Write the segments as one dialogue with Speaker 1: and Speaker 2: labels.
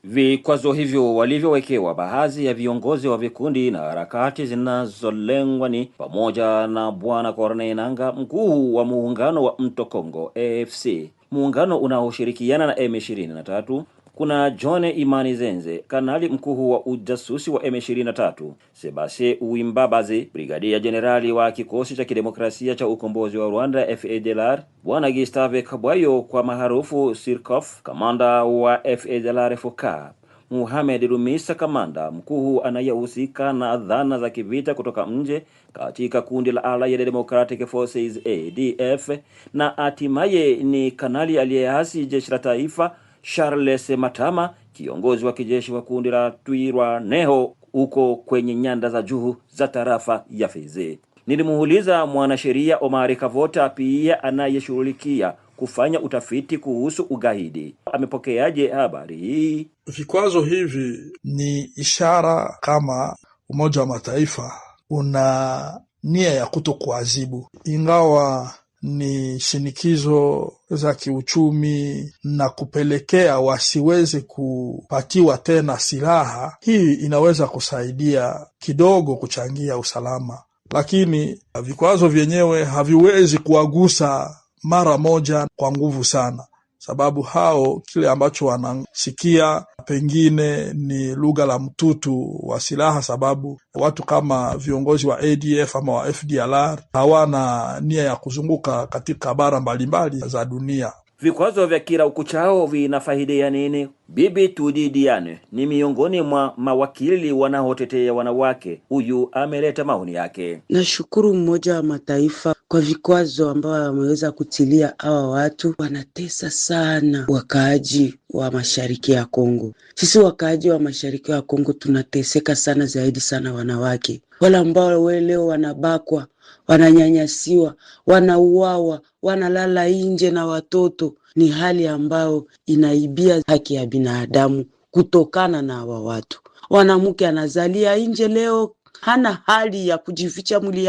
Speaker 1: Vikwazo hivyo walivyowekewa baadhi ya viongozi wa vikundi na harakati zinazolengwa ni pamoja na Bwana Corneille Nangaa, mkuu wa muungano wa Mto Kongo AFC, muungano unaoshirikiana na M23. Kuna John Imani Zenze, kanali mkuu wa ujasusi wa M23, Sebastien Uwimbabazi, brigadia generali wa kikosi cha kidemokrasia cha ukombozi wa Rwanda FADLR, Bwana Gustave Kabwayo kwa maarufu Sirkof, kamanda wa FADLR FOCA, Mohamed Rumisa, kamanda mkuu anayehusika na dhana za kivita kutoka nje katika kundi la Allied Democratic Forces ADF, na hatimaye ni kanali aliyeasi jeshi la taifa Charles Matama, kiongozi wa kijeshi wa kundi la Twirwaneho uko kwenye nyanda za juu za tarafa ya Fizi. Nilimuuliza mwanasheria Omar Kavota, pia anayeshughulikia kufanya utafiti kuhusu ugaidi, amepokeaje habari hii?
Speaker 2: Vikwazo hivi ni ishara kama Umoja wa Mataifa una nia ya kutokuadhibu, ingawa ni shinikizo za kiuchumi na kupelekea wasiweze kupatiwa tena silaha. Hii inaweza kusaidia kidogo kuchangia usalama, lakini vikwazo vyenyewe haviwezi kuwagusa mara moja kwa nguvu sana, sababu hao kile ambacho wanasikia pengine ni lugha la mtutu wa silaha, sababu watu kama viongozi wa ADF ama wa FDLR hawana nia ya kuzunguka katika bara mbalimbali za dunia.
Speaker 1: Vikwazo vya kila ukuchao vinafaidia nini? Bibi Tudi Diane ni miongoni mwa mawakili wanaotetea wanawake. Huyu ameleta maoni yake.
Speaker 3: Nashukuru Umoja wa Mataifa kwa vikwazo ambao wameweza kutilia hawa watu. Wanatesa sana wakaaji wa mashariki ya Kongo. Sisi wakaaji wa mashariki ya Kongo tunateseka sana, zaidi sana wanawake. Wale ambao leo wanabakwa, wananyanyasiwa, wanauawa, wanalala nje na watoto. Ni hali ambayo inaibia haki ya binadamu kutokana na hawa watu. Mwanamke anazalia nje leo, hana hali ya kujificha mwili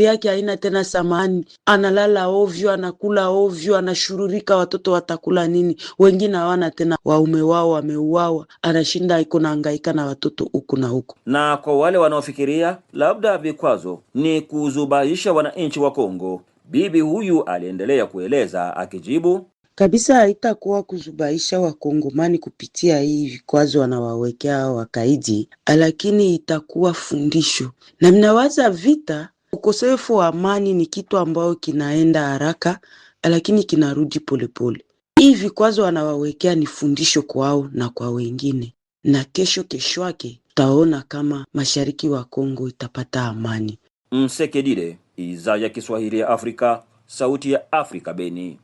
Speaker 3: yake haina tena samani, analala ovyo, anakula ovyo, anashururika, watoto watakula nini? Wengine hawana tena waume wao, wameuawa, anashinda iko na hangaika na watoto huku na huku.
Speaker 1: Na kwa wale wanaofikiria labda vikwazo ni kuzubaisha wananchi wa Kongo, bibi huyu aliendelea kueleza akijibu,
Speaker 3: kabisa haitakuwa kuzubaisha wakongomani kupitia hii vikwazo wanawawekea wakaidi, lakini itakuwa fundisho. Na mnawaza vita, ukosefu wa amani ni kitu ambao kinaenda haraka lakini kinarudi polepole. Hii vikwazo wanawawekea ni fundisho kwao na kwa wengine, na kesho yake taona kama mashariki wa Kongo itapata amani.
Speaker 1: Msekedile, Idhaa ya Kiswahili ya Afrika, Sauti ya Afrika, Beni.